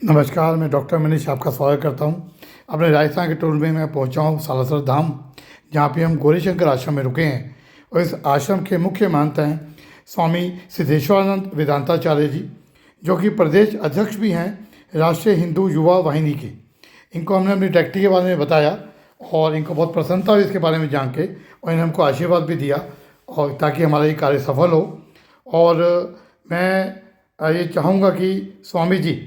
नमस्कार, मैं डॉक्टर मनीष आपका स्वागत करता हूँ। अपने राजस्थान के टूर में मैं पहुँचा हूँ सालासर धाम, जहाँ पे हम गौरीशंकर आश्रम में रुके हैं। और इस आश्रम के मुख्य महंत हैं स्वामी सिद्धेश्वरानंद वेदांताचार्य जी, जो कि प्रदेश अध्यक्ष भी हैं राष्ट्रीय हिंदू युवा वाहिनी के। इनको हमने अपनी टैक्टी के बारे में बताया और इनको बहुत प्रसन्नता हुई इसके बारे में जान के, और इन्होंने हमको आशीर्वाद भी दिया और ताकि हमारा ये कार्य सफल हो। और मैं ये चाहूँगा कि स्वामी जी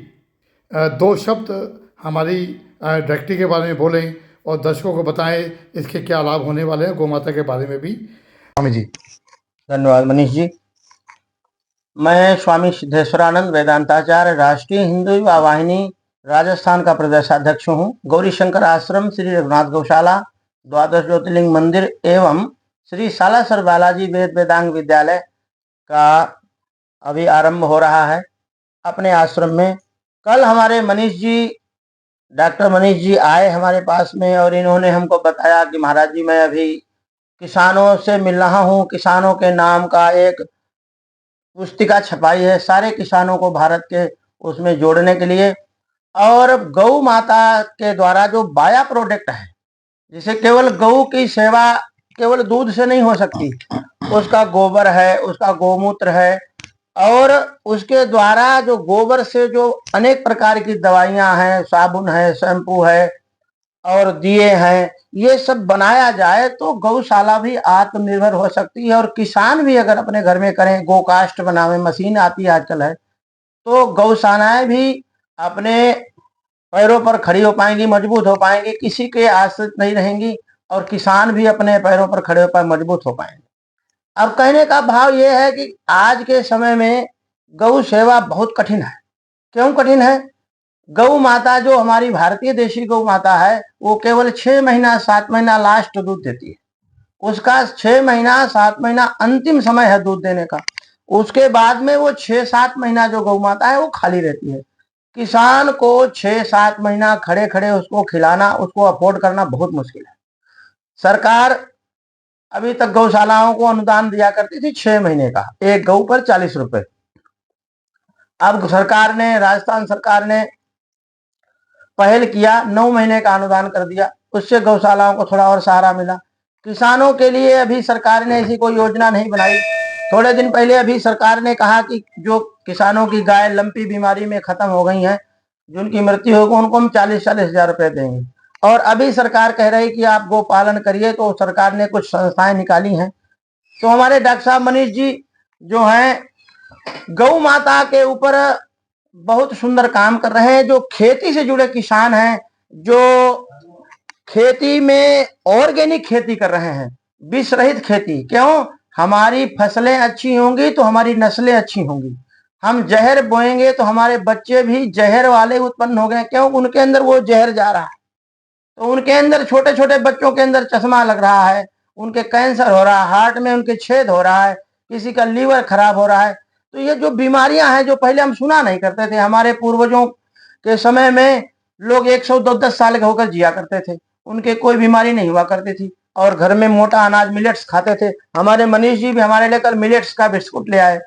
दो शब्द हमारी टैक्टी के बारे में बोलें और दर्शकों को बताएं इसके क्या लाभ होने वाले हैं, गौ माता के बारे में भी। स्वामी जी। धन्यवाद मनीष जी। मैं स्वामी सिद्धेश्वरानंद वेदांताचार्य राष्ट्रीय हिंदू युवा वाहिनी राजस्थान का प्रदेशाध्यक्ष हूँ। गौरीशंकर आश्रम, श्री रघुनाथ गौशाला, द्वादश ज्योतिर्लिंग मंदिर एवं श्री सालासर बालाजी वेद वेदांग विद्यालय का अभी आरंभ हो रहा है अपने आश्रम में। कल हमारे मनीष जी, डॉक्टर मनीष जी आए हमारे पास में और इन्होंने हमको बताया कि महाराज जी, मैं अभी किसानों से मिल रहा हूँ। किसानों के नाम का एक पुस्तिका छपाई है सारे किसानों को भारत के उसमें जोड़ने के लिए। और गौ माता के द्वारा जो बाया प्रोडक्ट है, जिसे केवल गौ की सेवा केवल दूध से नहीं हो सकती, उसका गोबर है, उसका गोमूत्र है, और उसके द्वारा जो गोबर से जो अनेक प्रकार की दवाइयां हैं, साबुन है, शैम्पू है और दिए हैं, ये सब बनाया जाए तो गौशाला भी आत्मनिर्भर हो सकती है। और किसान भी अगर अपने घर में करें, गोकास्ट बनावे, मशीन आती है आजकल है, तो गौशालाएं भी अपने पैरों पर खड़ी हो पाएंगी, मजबूत हो पाएंगी, किसी के आश्रित नहीं रहेंगी, और किसान भी अपने पैरों पर खड़े हो पाए, मजबूत हो पाएंगे। अब कहने का भाव यह है कि आज के समय में गौ सेवा बहुत कठिन है। क्यों कठिन है? गौ माता जो हमारी भारतीय देशी गौ माता है, वो केवल 6 महीना 7 महीना लास्ट दूध देती है। उसका 6 महीना 7 महीना अंतिम समय है दूध देने का। उसके बाद में वो 6-7 महीना जो गौ माता है वो खाली रहती है। किसान को 6-7 महीना खड़े खड़े उसको खिलाना, उसको अफोर्ड करना बहुत मुश्किल है। सरकार अभी तक गौशालाओं को अनुदान दिया करती थी 6 महीने का, एक गौ पर 40 रुपए। अब सरकार ने, राजस्थान सरकार ने पहल किया, 9 महीने का अनुदान कर दिया। उससे गौशालाओं को थोड़ा और सहारा मिला। किसानों के लिए अभी सरकार ने ऐसी कोई योजना नहीं बनाई। थोड़े दिन पहले अभी सरकार ने कहा कि जो किसानों की गाय लंपी बीमारी में खत्म हो गई हैं, जिनकी मृत्यु होगी, उनको हम 40-40 हजार रुपए देंगे। और अभी सरकार कह रही कि आप गो पालन करिए, तो सरकार ने कुछ संस्थाएं निकाली हैं। तो हमारे डॉक्टर साहब मनीष जी जो हैं, गौ माता के ऊपर बहुत सुंदर काम कर रहे हैं। जो खेती से जुड़े किसान हैं, जो खेती में ऑर्गेनिक खेती कर रहे हैं, विष रहित खेती। क्यों? हमारी फसलें अच्छी होंगी तो हमारी नस्लें अच्छी होंगी। हम जहर बोएंगे तो हमारे बच्चे भी जहर वाले उत्पन्न हो गए। क्यों? उनके अंदर वो जहर जा रहा है, तो उनके अंदर, छोटे छोटे बच्चों के अंदर चश्मा लग रहा है, उनके कैंसर हो रहा है, हार्ट में उनके छेद हो रहा है, किसी का लीवर खराब हो रहा है। तो ये जो बीमारियां हैं, जो पहले हम सुना नहीं करते थे, हमारे पूर्वजों के समय में लोग 110 साल के होकर जिया करते थे, उनके कोई बीमारी नहीं हुआ करती थी, और घर में मोटा अनाज मिलेट्स खाते थे। हमारे मनीष जी भी हमारे लेकर मिलेट्स का बिस्कुट ले आए,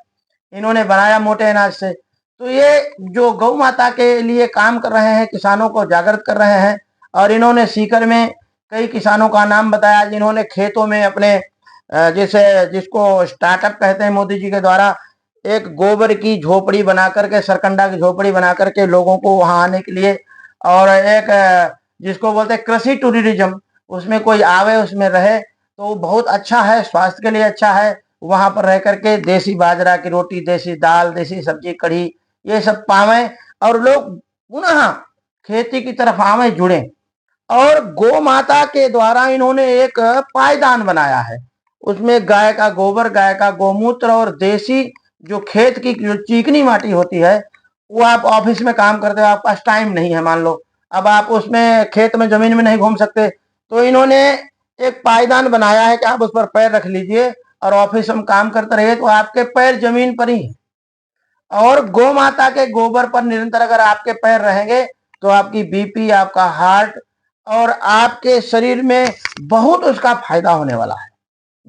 इन्होंने बनाया मोटे अनाज से। तो ये जो गौ माता के लिए काम कर रहे हैं, किसानों को जागृत कर रहे हैं। और इन्होंने सीकर में कई किसानों का नाम बताया, जिन्होंने खेतों में अपने जैसे जिसको स्टार्टअप कहते हैं, मोदी जी के द्वारा एक गोबर की झोपड़ी बना करके, सरकंडा की झोपड़ी बना करके लोगों को वहां आने के लिए, और एक जिसको बोलते हैं कृषि टूरिज्म, उसमें कोई आवे, उसमें रहे, तो बहुत अच्छा है, स्वास्थ्य के लिए अच्छा है। वहां पर रह करके देसी बाजरा की रोटी, देसी दाल, देसी सब्जी, कढ़ी, ये सब पावे और लोग पुनः खेती की तरफ आवे, जुड़े। और गौ माता के द्वारा इन्होंने एक पायदान बनाया है, उसमें गाय का गोबर, गाय का गोमूत्र और देसी जो खेत की जो चीकनी माटी होती है, वो आप ऑफिस में काम करते हो, आपके पास टाइम नहीं है, मान लो अब आप उसमें खेत में जमीन में नहीं घूम सकते, तो इन्होंने एक पायदान बनाया है कि आप उस पर पैर रख लीजिए और ऑफिस में काम करते रहिए, तो आपके पैर जमीन पर ही। और गौ माता के गोबर पर निरंतर अगर आपके पैर रहेंगे तो आपकी बीपी, आपका हार्ट और आपके शरीर में बहुत उसका फायदा होने वाला है।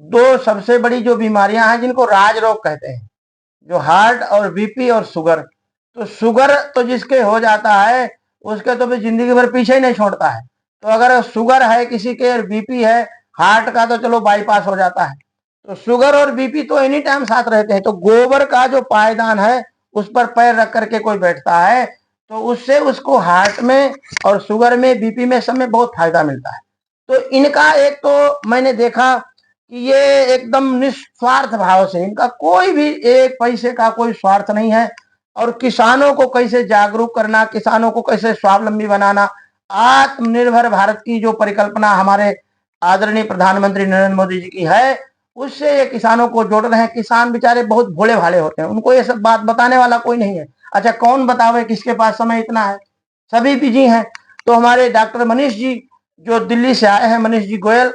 दो सबसे बड़ी जो बीमारियां हैं, जिनको राज रोग कहते हैं, जो हार्ट और बीपी और शुगर, तो शुगर तो जिसके हो जाता है उसके तो भी जिंदगी भर पीछे ही नहीं छोड़ता है। तो अगर शुगर है किसी के, बीपी है, हार्ट का तो चलो बाईपास हो जाता है, तो शुगर और बीपी तो एनी टाइम साथ रहते हैं। तो गोबर का जो पायदान है उस पर पैर रख करके कोई बैठता है तो उससे उसको हार्ट में और शुगर में, बीपी में, सब में बहुत फायदा मिलता है। तो इनका एक तो मैंने देखा कि ये एकदम निस्वार्थ भाव से, इनका कोई भी एक पैसे का कोई स्वार्थ नहीं है। और किसानों को कैसे जागरूक करना, किसानों को कैसे स्वावलंबी बनाना, आत्मनिर्भर भारत की जो परिकल्पना हमारे आदरणीय प्रधानमंत्री नरेंद्र मोदी जी की है, उससे ये किसानों को जोड़ रहे हैं। किसान बेचारे बहुत भोले भाले होते हैं, उनको ये सब बात बताने वाला कोई नहीं है। अच्छा, कौन बतावे, किसके पास समय इतना है, सभी बिजी हैं। तो हमारे डॉक्टर मनीष जी जो दिल्ली से आए हैं, मनीष जी गोयल,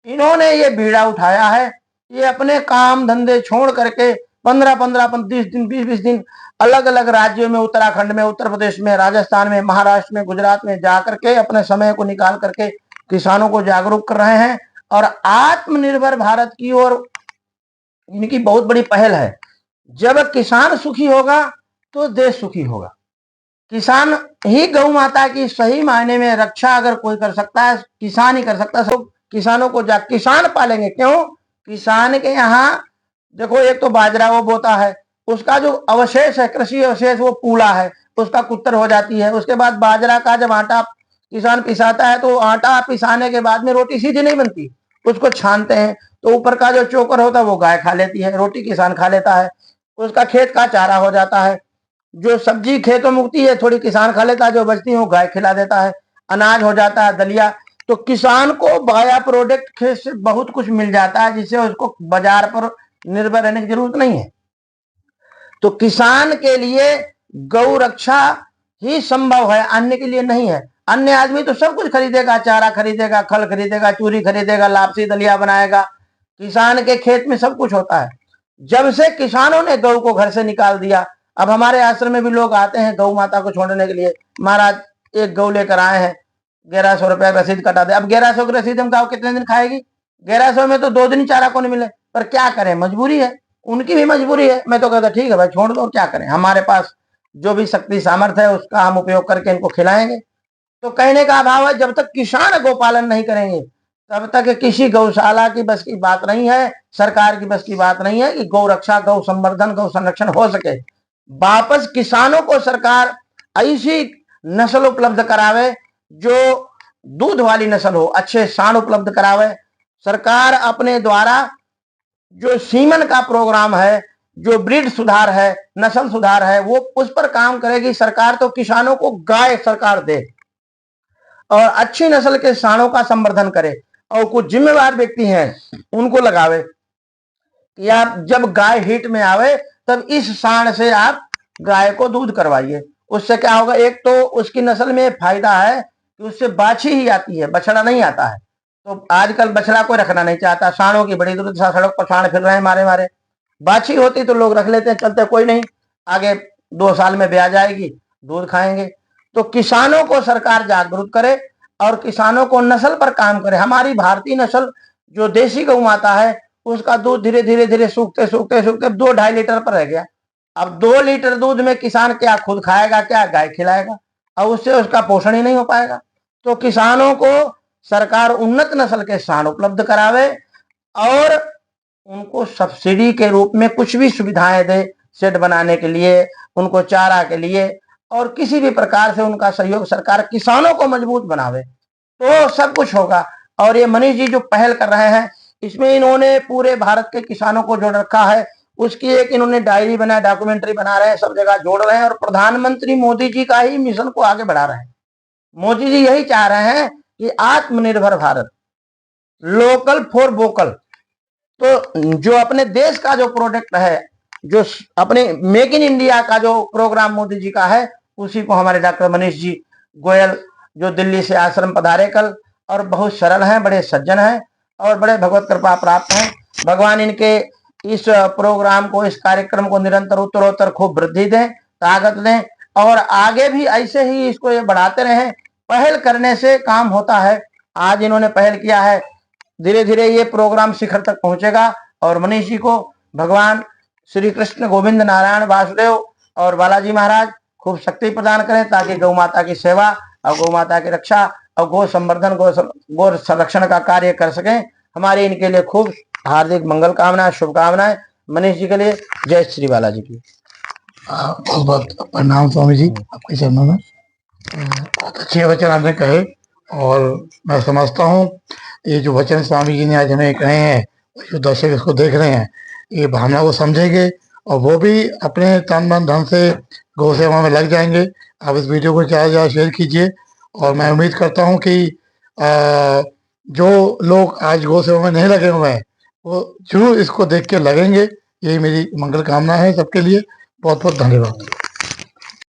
इन्होंने ये बीड़ा उठाया है। ये अपने काम धंधे छोड़ करके 15-15, 20 दिन, 20-20 दिन अलग अलग राज्यों में, उत्तराखंड में, उत्तर प्रदेश में, राजस्थान में, महाराष्ट्र में, गुजरात में जा करके अपने समय को निकाल करके किसानों को जागरूक कर रहे हैं। और आत्मनिर्भर भारत की ओर इनकी बहुत बड़ी पहल है। जब किसान सुखी होगा तो देश सुखी होगा। किसान ही गौ माता की सही मायने में रक्षा अगर कोई कर सकता है, किसान ही कर सकता है। सब किसानों को किसान पालेंगे। क्यों? किसान के यहाँ देखो, एक तो बाजरा वो बोता है, उसका जो अवशेष है, कृषि अवशेष, वो पूला है, उसका कुत्तर हो जाती है। उसके बाद बाजरा का जब आटा किसान पिसाता है तो आटा पिसाने के बाद में रोटी सीधी नहीं बनती, उसको छानते हैं, तो ऊपर का जो चोकर होता है वो गाय खा लेती है, रोटी किसान खा लेता है। उसका खेत का चारा हो जाता है। जो सब्जी खेतों में उगती है थोड़ी किसान खा लेता है, जो बचती है वो गाय खिला देता है। अनाज हो जाता है, दलिया। तो किसान को बाया प्रोडक्ट खेत से बहुत कुछ मिल जाता है, जिससे उसको बाजार पर निर्भर रहने की जरूरत नहीं है। तो किसान के लिए गौ रक्षा ही संभव है, अन्य के लिए नहीं है। अन्य आदमी तो सब कुछ खरीदेगा, चारा खरीदेगा, खल खरीदेगा, चूरी खरीदेगा, लापसी दलिया बनाएगा। किसान के खेत में सब कुछ होता है। जब से किसानों ने गौ को घर से निकाल दिया, अब हमारे आश्रम में भी लोग आते हैं गौ माता को छोड़ने के लिए। महाराज एक गौ लेकर आए हैं, 1100 रुपया रसीद कटा दे। अब 1100 की रसीद हम गाँव कितने दिन खाएगी? 1100 में तो 2 दिन चारा को नहीं मिले। पर क्या करें, मजबूरी है, उनकी भी मजबूरी है। मैं तो कहता ठीक है भाई, छोड़ दो, क्या करें, हमारे पास जो भी शक्ति सामर्थ्य है उसका हम उपयोग करके इनको खिलाएंगे। तो कहने का अभाव है, जब तक किसान गोपालन नहीं करेंगे तब तक किसी गौशाला की बस की बात नहीं है, सरकार की बस की बात नहीं है कि गौ रक्षा, गौ संवर्धन, गौ संरक्षण हो सके। वापस किसानों को सरकार ऐसी नस्ल उपलब्ध करावे जो दूध वाली नस्ल हो, अच्छे सांड उपलब्ध करावे। सरकार अपने द्वारा जो सीमन का प्रोग्राम है, जो ब्रीड सुधार है, नस्ल सुधार है, वो उस पर काम करेगी सरकार। तो किसानों को गाय सरकार दे और अच्छी नस्ल के सांडों का संवर्धन करे, और कुछ जिम्मेवार व्यक्ति हैं उनको लगावे कि आप जब गाय हिट में आवे तब इस सांड से आप गाय को दूध करवाइए। उससे क्या होगा, एक तो उसकी नस्ल में फायदा है कि उससे बाछी ही आती है, बछड़ा नहीं आता है। तो आजकल बछड़ा कोई रखना नहीं चाहता, सांडों की बड़ी दुर्दशा, सड़क पर सांड फिर रहे हैं मारे मारे। बाछी होती तो लोग रख लेते हैं, चलते कोई नहीं, आगे 2 साल में ब्याह जाएगी, दूध खाएंगे। तो किसानों को सरकार जागरूक करे और किसानों को नस्ल पर काम करे। हमारी भारतीय नस्ल जो देसी गौ माता है उसका दूध धीरे धीरे धीरे सूखते सूखते सूखते 2-2.5 लीटर पर रह गया। अब 2 लीटर दूध में किसान क्या खुद खाएगा, क्या गाय खिलाएगा, और उससे उसका पोषण ही नहीं हो पाएगा। तो किसानों को सरकार उन्नत नस्ल के सांड उपलब्ध करावे और उनको सब्सिडी के रूप में कुछ भी सुविधाएं दे, शेड बनाने के लिए, उनको चारा के लिए, और किसी भी प्रकार से उनका सहयोग सरकार किसानों को मजबूत बनावे, तो सब कुछ होगा। और ये मनीष जी जो पहल कर रहे हैं, इसमें इन्होंने पूरे भारत के किसानों को जोड़ रखा है। उसकी एक इन्होंने डायरी बनाया, डॉक्यूमेंट्री बना रहे हैं, सब जगह जोड़ रहे हैं, और प्रधानमंत्री मोदी जी का ही मिशन को आगे बढ़ा रहे हैं। मोदी जी यही चाह रहे हैं कि आत्मनिर्भर भारत, लोकल फॉर वोकल। तो जो अपने देश का जो प्रोडक्ट है, जो अपने मेक इन इंडिया का जो प्रोग्राम मोदी जी का है, उसी को हमारे डॉक्टर मनीष जी गोयल जो दिल्ली से आश्रम पधारे कल, और बहुत सरल हैं, बड़े सज्जन हैं और बड़े भगवत कृपा प्राप्त हैं। भगवान इनके इस प्रोग्राम को, इस कार्यक्रम को निरंतर उत्तरोत्तर खूब वृद्धि दें, ताकत दें, और आगे भी ऐसे ही इसको ये बढ़ाते रहें। पहल करने से काम होता है। आज इन्होंने पहल किया है, धीरे धीरे ये प्रोग्राम शिखर तक पहुंचेगा। और मनीष जी को भगवान श्री कृष्ण, गोविंद, नारायण, वासुदेव और बालाजी महाराज खूब शक्ति प्रदान करें, ताकि गौ माता की सेवा और गौ माता की रक्षा और गो संवर्धन गो संरक्षण का कार्य कर सकें। हमारी इनके लिए खूब हार्दिक मंगल कामनाएं, शुभकामनाएं। मनीष जी के लिए जय श्री बालाजी की। बहुत बहुत प्रणाम स्वामी जी आपके चरणों में। बहुत अच्छे वचन आपने कहे और मैं समझता हूँ ये जो वचन स्वामी जी ने आज हमें कहे हैं, जो दर्शक इसको देख रहे हैं, ये भावना को समझेंगे और वो भी अपने तन मन धन से गौ सेवा में लग जाएंगे। आप इस वीडियो को ज़्यादा से ज़्यादा शेयर कीजिए और मैं उम्मीद करता हूँ कि जो लोग आज गौ सेवा में नहीं लगे हुए हैं वो जरूर इसको देख के लगेंगे। यही मेरी मंगल कामना है सबके लिए। बहुत बहुत धन्यवाद।